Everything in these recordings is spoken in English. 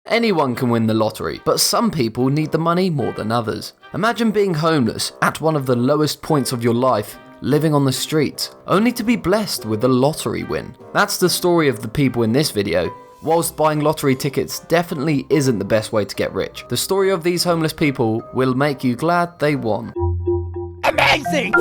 Anyone can win the lottery, but some people need the money more than others. Imagine being homeless at one of the lowest points of your life, living on the streets, only to be blessed with a lottery win. That's the story of the people in this video. Whilst buying lottery tickets definitely isn't the best way to get rich, the story of these homeless people will make you glad they won. Amazing!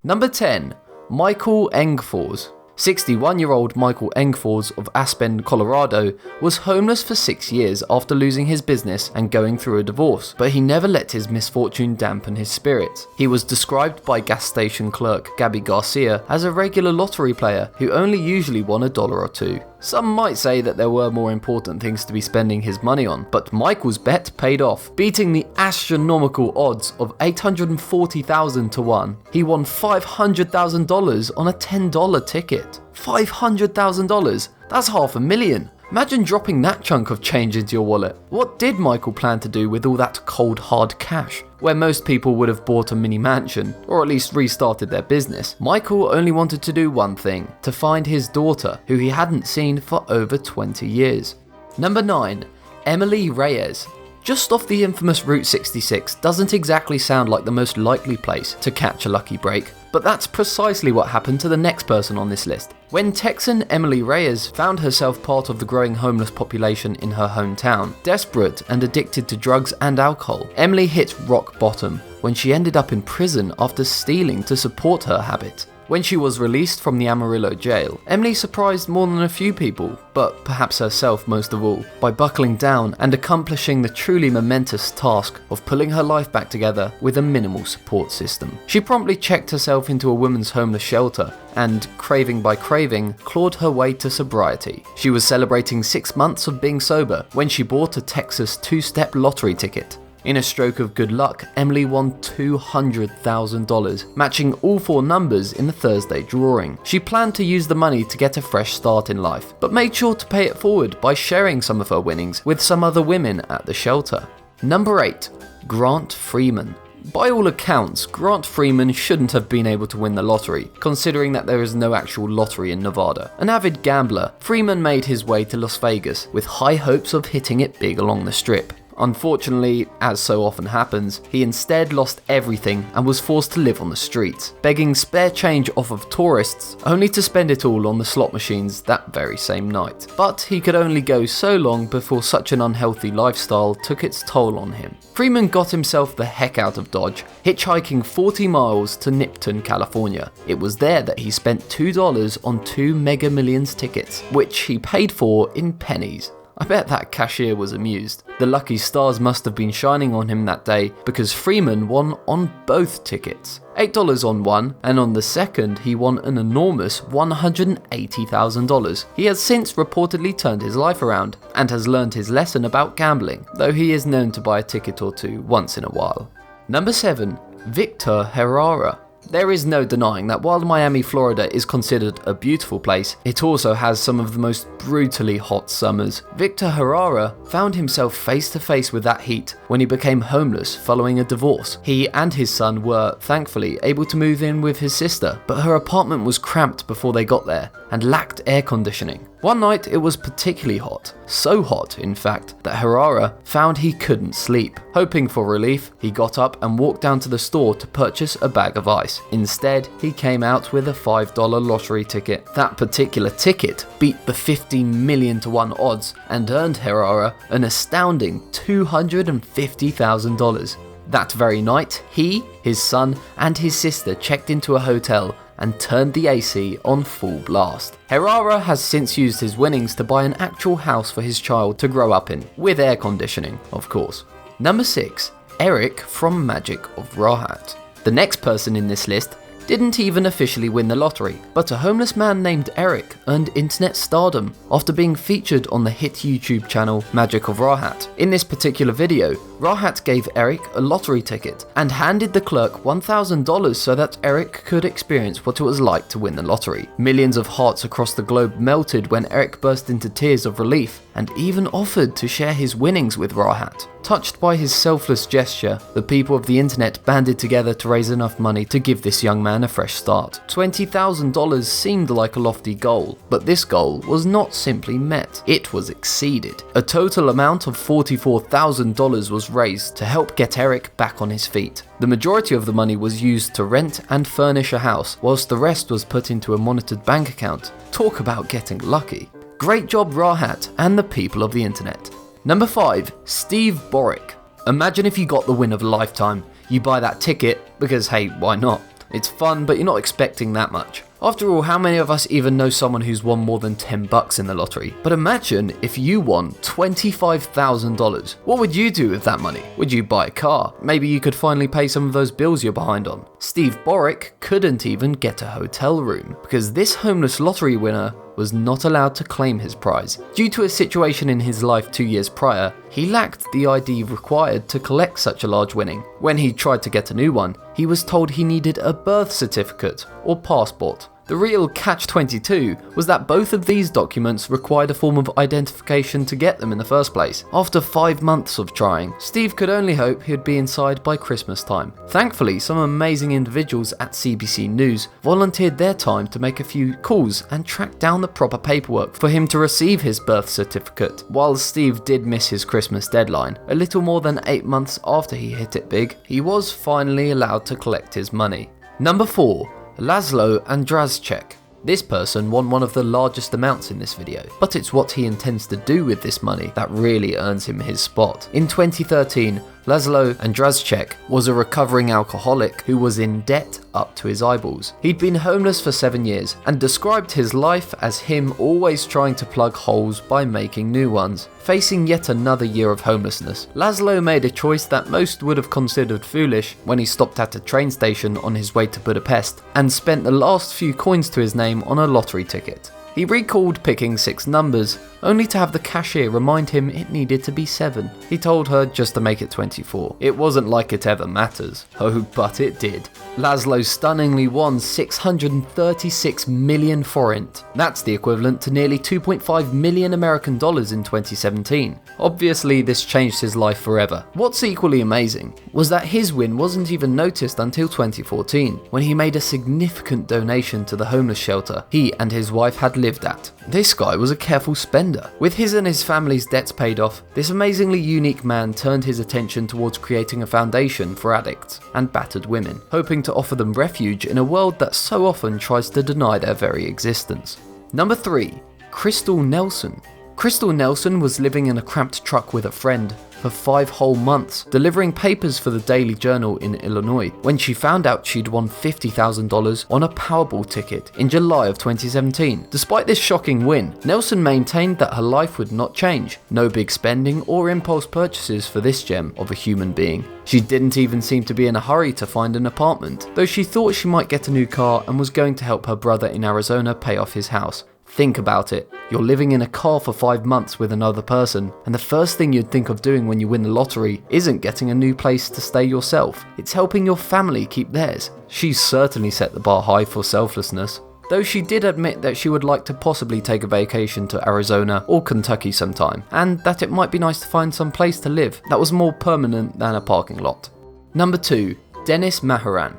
Number 10. Michael ENGFORS. 61-year-old Michael ENGFORS of Aspen, Colorado, was homeless for 6 years after losing his business and going through a divorce, but he never let his misfortune dampen his spirits. He was described by gas station clerk Gabby Garcia as a regular lottery player who only usually won $1 or $2. Some might say that there were more important things to be spending his money on, but Michael's bet paid off, beating the astronomical odds of 840,000 to 1. He won $500,000 on a $10 ticket. $500,000? That's $500,000. Imagine dropping that chunk of change into your wallet. What did Michael plan to do with all that cold hard cash? Where most people would have bought a mini mansion, or at least restarted their business, Michael only wanted to do one thing: to find his daughter, who he hadn't seen for over 20 years. Number 9. Emily Reyes. Just off the infamous Route 66 doesn't exactly sound like the most likely place to catch a lucky break, but that's precisely what happened to the next person on this list. When Texan Emily Reyes found herself part of the growing homeless population in her hometown, desperate and addicted to drugs and alcohol, Emily hit rock bottom when she ended up in prison after stealing to support her habit. When she was released from the Amarillo jail, Emily surprised more than a few people, but perhaps herself most of all, by buckling down and accomplishing the truly momentous task of pulling her life back together with a minimal support system. She promptly checked herself into a women's homeless shelter and, craving by craving, clawed her way to sobriety. She was celebrating 6 months of being sober when she bought a Texas two-step lottery ticket. In a stroke of good luck, Emily won $200,000, matching all 4 numbers in the Thursday drawing. She planned to use the money to get a fresh start in life, but made sure to pay it forward by sharing some of her winnings with some other women at the shelter. Number 8. Grant Freeman. By all accounts, Grant Freeman shouldn't have been able to win the lottery, considering that there is no actual lottery in Nevada. An avid gambler, Freeman made his way to Las Vegas with high hopes of hitting it big along the strip. Unfortunately, as so often happens, he instead lost everything and was forced to live on the streets, begging spare change off of tourists, only to spend it all on the slot machines that very same night. But he could only go so long before such an unhealthy lifestyle took its toll on him. Freeman got himself the heck out of Dodge, hitchhiking 40 miles to Nipton, California. It was there that he spent $2 on 2 Mega Millions tickets, which he paid for in pennies. I bet that cashier was amused. The lucky stars must have been shining on him that day, because Freeman won on both tickets. $8 on one, and on the second he won an enormous $180,000. He has since reportedly turned his life around, and has learned his lesson about gambling, though he is known to buy a ticket or two once in a while. Number 7. Victor HERRARA. There is no denying that while Miami, Florida is considered a beautiful place, it also has some of the most brutally hot summers. Victor HERRARA found himself face to face with that heat when he became homeless following a divorce. He and his son were, thankfully, able to move in with his sister, but her apartment was cramped before they got there and lacked air conditioning. One night it was particularly hot, so hot in fact that HERRARA found he couldn't sleep. Hoping for relief, he got up and walked down to the store to purchase a bag of ice. Instead, he came out with a $5 lottery ticket. That particular ticket beat the 15 million to 1 odds and earned HERRARA an astounding $250,000. That very night, he, his son, and his sister checked into a hotel and turned the AC on full blast. HERRARA has since used his winnings to buy an actual house for his child to grow up in, with air conditioning, of course. Number 6. Eric from MAGICOFRAHAT. The next person in this list didn't even officially win the lottery, but a homeless man named Eric earned internet stardom after being featured on the hit YouTube channel MAGICOFRAHAT. In this particular video, Rahat gave Eric a lottery ticket and handed the clerk $1,000 so that Eric could experience what it was like to win the lottery. Millions of hearts across the globe melted when Eric burst into tears of relief and even offered to share his winnings with Rahat. Touched by his selfless gesture, the people of the internet banded together to raise enough money to give this young man man a fresh start. $20,000 seemed like a lofty goal, but this goal was not simply met, it was exceeded. A total amount of $44,000 was raised to help get Eric back on his feet. The majority of the money was used to rent and furnish a house, whilst the rest was put into a monitored bank account. Talk about getting lucky. Great job, Rahat and the people of the internet. Number 5. Steve Borick. Imagine if you got the win of a lifetime. You buy that ticket because hey, why not? It's fun, but you're not expecting that much. After all, how many of us even know someone who's won more than $10 in the lottery? But imagine if you won $25,000. What would you do with that money? Would you buy a car? Maybe you could finally pay some of those bills you're behind on. Steve Borick couldn't even get a hotel room because this homeless lottery winner was not allowed to claim his prize. Due to a situation in his life 2 years prior, he lacked the ID required to collect such a large winning. When he tried to get a new one, he was told he needed a birth certificate or passport. The real catch-22 was that both of these documents required a form of identification to get them in the first place. After 5 months of trying, Steve could only hope he'd be inside by Christmas time. Thankfully, some amazing individuals at CBC News volunteered their time to make a few calls and track down the proper paperwork for him to receive his birth certificate. While Steve did miss his Christmas deadline, a little more than 8 months after he hit it big, he was finally allowed to collect his money. Number 4. LÁSZLÓ ANDRASCHEK. This person won one of the largest amounts in this video, but it's what he intends to do with this money that really earns him his spot. In 2013, LÁSZLÓ ANDRASCHEK was a recovering alcoholic who was in debt up to his eyeballs. He'd been homeless for 7 years and described his life as him always trying to plug holes by making new ones. Facing yet another year of homelessness, LÁSZLÓ made a choice that most would have considered foolish when he stopped at a train station on his way to Budapest and spent the last few coins to his name on a lottery ticket. He recalled picking 6 numbers, only to have the cashier remind him it needed to be 7. He told her just to make it 24. It wasn't like it ever matters. Oh, but it did. LÁSZLÓ stunningly won 636 million forint. That's the equivalent to nearly 2.5 million American dollars in 2017. Obviously, this changed his life forever. What's equally amazing was that his win wasn't even noticed until 2014, when he made a significant donation to the homeless shelter he and his wife had lived at. This guy was a careful spender. With his and his family's debts paid off, this amazingly unique man turned his attention towards creating a foundation for addicts and battered women, hoping to offer them refuge in a world that so often tries to deny their very existence. Number 3. Crystal Nelson. Crystal Nelson was living in a cramped truck with a friend for 5 whole months, delivering papers for the Daily Journal in Illinois, when she found out she'd won $50,000 on a Powerball ticket in July of 2017. Despite this shocking win, Nelson maintained that her life would not change. No big spending or impulse purchases for this gem of a human being. She didn't even seem to be in a hurry to find an apartment, though she thought she might get a new car and was going to help her brother in Arizona pay off his house. Think about it. You're living in a car for 5 months with another person, and the first thing you'd think of doing when you win the lottery isn't getting a new place to stay yourself. It's helping your family keep theirs. She's certainly set the bar high for selflessness, though she did admit that she would like to possibly take a vacation to Arizona or Kentucky sometime, and that it might be nice to find some place to live that was more permanent than a parking lot. Number 2. Dennis Mahuran.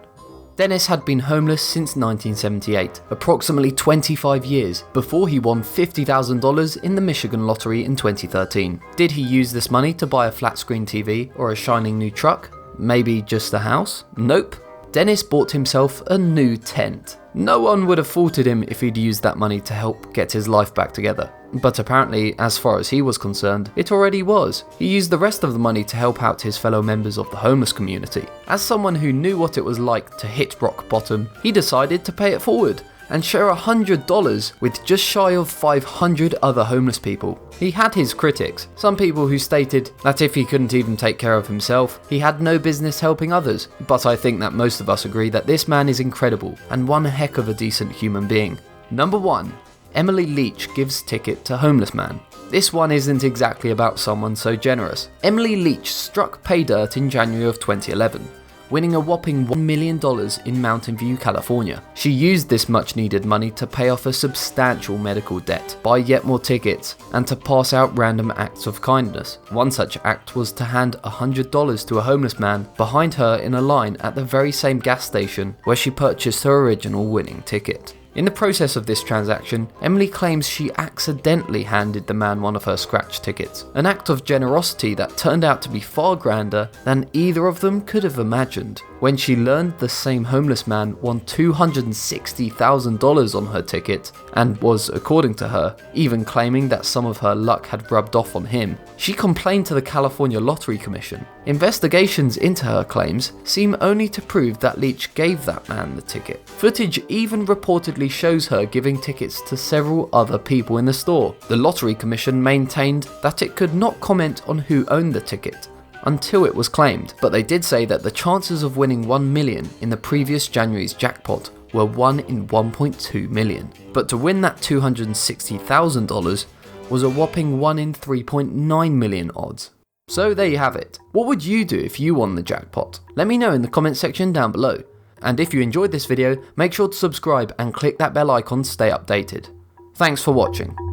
Dennis had been homeless since 1978, approximately 25 years, before he won $50,000 in the Michigan lottery in 2013. Did he use this money to buy a flat screen TV or a shining new truck? Maybe just a house? Nope. Dennis bought himself a new tent. No one would have faulted him if he'd used that money to help get his life back together. But apparently, as far as he was concerned, it already was. He used the rest of the money to help out his fellow members of the homeless community. As someone who knew what it was like to hit rock bottom, he decided to pay it forward and share $100 with just shy of 500 other homeless people. He had his critics, some people who stated that if he couldn't even take care of himself, he had no business helping others, but I think that most of us agree that this man is incredible and one heck of a decent human being. Number 1. Emily Leach gives ticket to homeless man. This one isn't exactly about someone so generous. Emily Leach struck pay dirt in January of 2011. winning a whopping $1 million in Mountain View, California. She used this much needed money to pay off a substantial medical debt, buy yet more tickets, and to pass out random acts of kindness. One such act was to hand $100 to a homeless man behind her in a line at the very same gas station where she purchased her original winning ticket. In the process of this transaction, Emily claims she accidentally handed the man one of her scratch tickets, an act of generosity that turned out to be far grander than either of them could have imagined. When she learned the same homeless man won $260,000 on her ticket and was, according to her, even claiming that some of her luck had rubbed off on him, she complained to the California Lottery Commission. Investigations into her claims seem only to prove that Leach gave that man the ticket. Footage even reportedly shows her giving tickets to several other people in the store. The Lottery Commission maintained that it could not comment on who owned the ticket until it was claimed, but they did say that the chances of winning $1 million in the previous January's jackpot were 1 in 1.2 million. But to win that $260,000 was a whopping 1 in 3.9 million odds. So there you have it. What would you do if you won the jackpot? Let me know in the comment section down below. And if you enjoyed this video, make sure to subscribe and click that bell icon to stay updated. Thanks for watching.